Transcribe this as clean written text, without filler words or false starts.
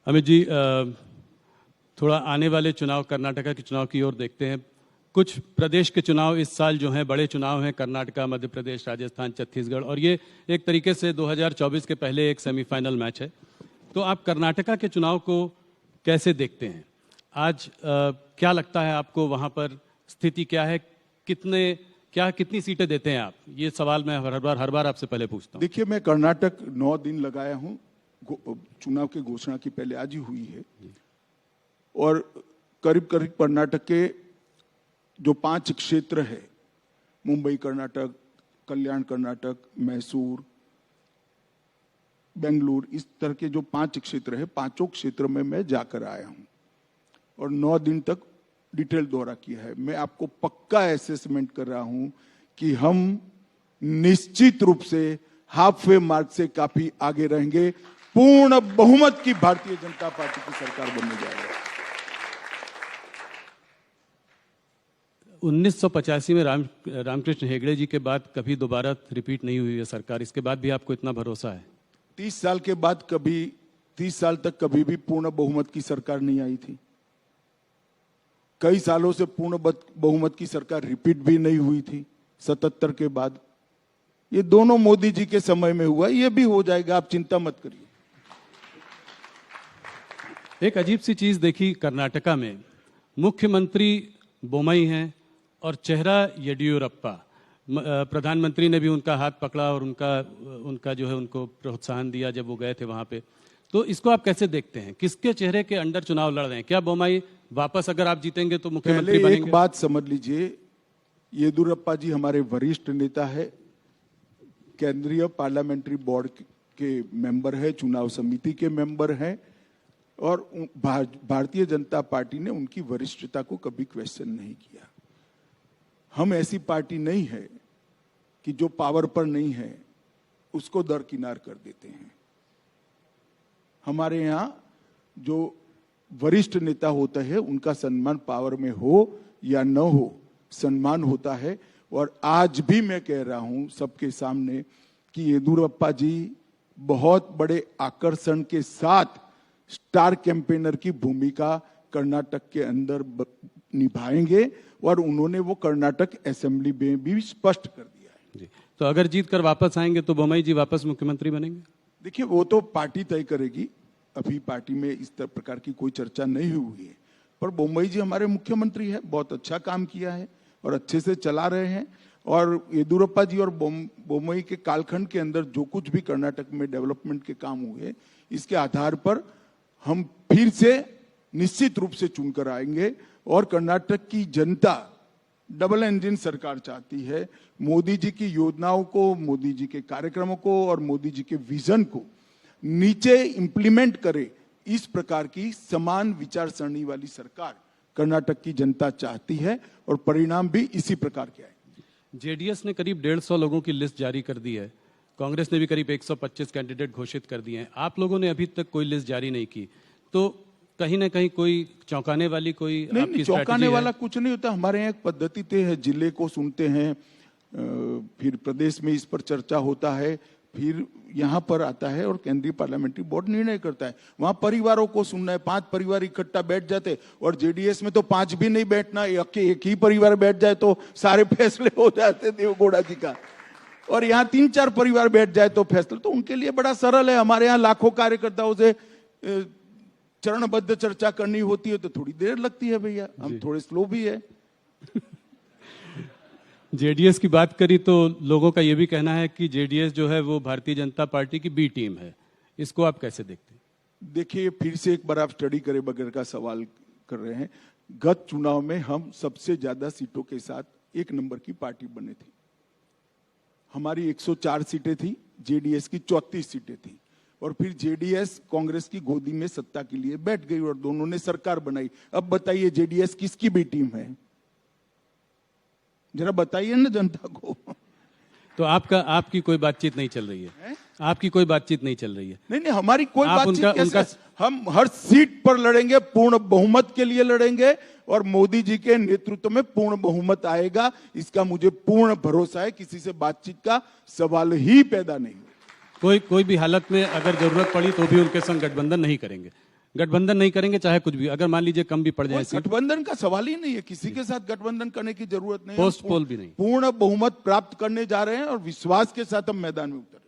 अमित जी, थोड़ा आने वाले चुनाव, कर्नाटका के चुनाव की ओर देखते हैं। कुछ प्रदेश के चुनाव इस साल जो हैं बड़े चुनाव हैं, कर्नाटका, मध्य प्रदेश, राजस्थान, छत्तीसगढ़, और ये एक तरीके से 2024 के पहले एक सेमीफाइनल मैच है। तो आप कर्नाटका के चुनाव को कैसे देखते हैं? आज क्या लगता है आपको, वहाँ पर स्थिति क्या है? कितनी सीटें देते हैं आप? ये सवाल मैं हर बार आपसे पहले पूछता हूँ। देखिए, मैं कर्नाटक 9 दिन लगाया हूँ, चुनाव की घोषणा की पहले आज ही हुई है, और करीब करीब कर्नाटक के जो 5 क्षेत्र है, मुंबई कर्नाटक, कल्याण कर्नाटक, मैसूर, बेंगलुरु, इस तरह के जो 5 क्षेत्र है, 5 क्षेत्र में मैं जाकर आया हूं और 9 दिन तक डिटेल दौरा किया है। मैं आपको पक्का असेसमेंट कर रहा हूं कि हम निश्चित रूप से हाफ वे मार्क से काफी आगे रहेंगे। पूर्ण बहुमत की भारतीय जनता पार्टी की सरकार बनने जा रही है। 1985 में रामकृष्ण हेगड़े जी के बाद कभी दोबारा रिपीट नहीं हुई है सरकार। इसके बाद भी आपको इतना भरोसा है? 30 साल के बाद 30 साल तक कभी भी पूर्ण बहुमत की सरकार नहीं आई थी। कई सालों से पूर्ण बहुमत की सरकार रिपीट भी नहीं हुई थी 77 के बाद। ये दोनों मोदी जी के समय में हुआ, ये भी हो जाएगा, आप चिंता मत करिए। एक अजीब सी चीज देखी कर्नाटका में, मुख्यमंत्री बोमई हैं और चेहरा येडियुरप्पा। प्रधानमंत्री ने भी उनका हाथ पकड़ा और उनका जो है उनको प्रोत्साहन दिया जब वो गए थे वहां पे। तो इसको आप कैसे देखते हैं? किसके चेहरे के अंडर चुनाव लड़ रहे हैं? क्या बोमई वापस, अगर आप जीतेंगे तो मुख्यमंत्री बनेंगे? एक बात समझ लीजिए, येदियुरप्पा जी हमारे वरिष्ठ नेता है, केंद्रीय पार्लियामेंट्री बोर्ड के मेंबर है, चुनाव समिति के मेंबर हैं, और भारतीय जनता पार्टी ने उनकी वरिष्ठता को कभी क्वेश्चन नहीं किया। हम ऐसी पार्टी नहीं है कि जो पावर पर नहीं है उसको दरकिनार कर देते हैं। हमारे यहाँ जो वरिष्ठ नेता होता है उनका सम्मान पावर में हो या न हो, सम्मान होता है। और आज भी मैं कह रहा हूं सबके सामने कि येदियुरप्पा जी बहुत बड़े आकर्षण के साथ स्टार कैंपेनर की भूमिका कर्नाटक के अंदर निभाएंगे, और उन्होंने वो कर्नाटक असेंबली में भी स्पष्ट कर दिया है। जी। तो अगर जीत कर वापस आएंगे तो बोमई जी वापस मुख्यमंत्री बनेंगे? देखिए, वो तो पार्टी तय करेगी। अभी पार्टी में इस प्रकार की कोई चर्चा नहीं हुई है, पर बोमई जी हमारे मुख्यमंत्री है, बहुत अच्छा काम किया है और अच्छे से चला रहे हैं। और येदियुरप्पा जी और बोमई के कालखंड के अंदर जो कुछ भी कर्नाटक में डेवलपमेंट के काम हुए, इसके आधार पर हम फिर से निश्चित रूप से चुनकर आएंगे। और कर्नाटक की जनता डबल इंजन सरकार चाहती है। मोदी जी की योजनाओं को, मोदी जी के कार्यक्रमों को और मोदी जी के विजन को नीचे इंप्लीमेंट करे, इस प्रकार की समान विचारसरणी वाली सरकार कर्नाटक की जनता चाहती है, और परिणाम भी इसी प्रकार के आए। जेडीएस ने करीब 150 लोगों की लिस्ट जारी कर दी है, कांग्रेस ने भी करीब 125 कैंडिडेट घोषित कर दिए हैं। आप लोगों ने अभी तक कोई लिस्ट जारी नहीं की, तो कहीं ना कहीं कोई चौंकाने वाली कोई नहीं, चौंकाने वाला कुछ नहीं होता। हमारे यहाँ एक पद्धति तय है, जिले को सुनते हैं, फिर प्रदेश में इस पर चर्चा होता है, फिर यहाँ पर आता है और केंद्रीय पार्लियामेंट्री बोर्ड निर्णय करता है। वहां परिवारों को सुनना है, 5 परिवार इकट्ठा बैठ जाते, और जेडीएस में तो 5 भी नहीं बैठना, एक ही परिवार बैठ जाए तो सारे फैसले हो जाते देवगौड़ा जी का, और यहाँ 3-4 परिवार बैठ जाए तो फैसला तो उनके लिए बड़ा सरल है। हमारे यहाँ लाखों कार्यकर्ताओं से चरणबद्ध चर्चा करनी होती है तो थोड़ी देर लगती है भैया, हम थोड़े स्लो भी है। जेडीएस की बात करी तो लोगों का यह भी कहना है कि जेडीएस जो है वो भारतीय जनता पार्टी की बी टीम है। इसको आप कैसे देखते हैं? देखिए, फिर से एक बार आप स्टडी करे बगैर का सवाल कर रहे हैं। गत चुनाव में हम सबसे ज्यादा सीटों के साथ 1 नंबर की पार्टी बने थे। हमारी 104 सीटें थी, जेडीएस की 34 सीटें थी, और फिर जेडीएस कांग्रेस की गोदी में सत्ता के लिए बैठ गई और दोनों ने सरकार बनाई। अब बताइए, जेडीएस किसकी बी टीम है? जरा बताइए ना जनता को। तो आपकी कोई बातचीत नहीं चल रही है? आपकी कोई बातचीत नहीं चल रही है? नहीं, हमारी कोई बातचीत कैसे? हम हर सीट पर लड़ेंगे, पूर्ण बहुमत के लिए लड़ेंगे, और मोदी जी के नेतृत्व में पूर्ण बहुमत आएगा, इसका मुझे पूर्ण भरोसा है। किसी से बातचीत का सवाल ही पैदा नहीं। कोई भी हालत में अगर जरूरत पड़ी तो भी उनके संग गठबंधन नहीं करेंगे? गठबंधन नहीं करेंगे चाहे कुछ भी, अगर मान लीजिए कम भी पड़ जाए कोई गठबंधन का सवाल ही नहीं है, किसी के साथ गठबंधन करने की जरूरत नहीं है। पोस्ट पोल भी नहीं। पूर्ण बहुमत प्राप्त करने जा रहे हैं और विश्वास के साथ हम मैदान में उतरे।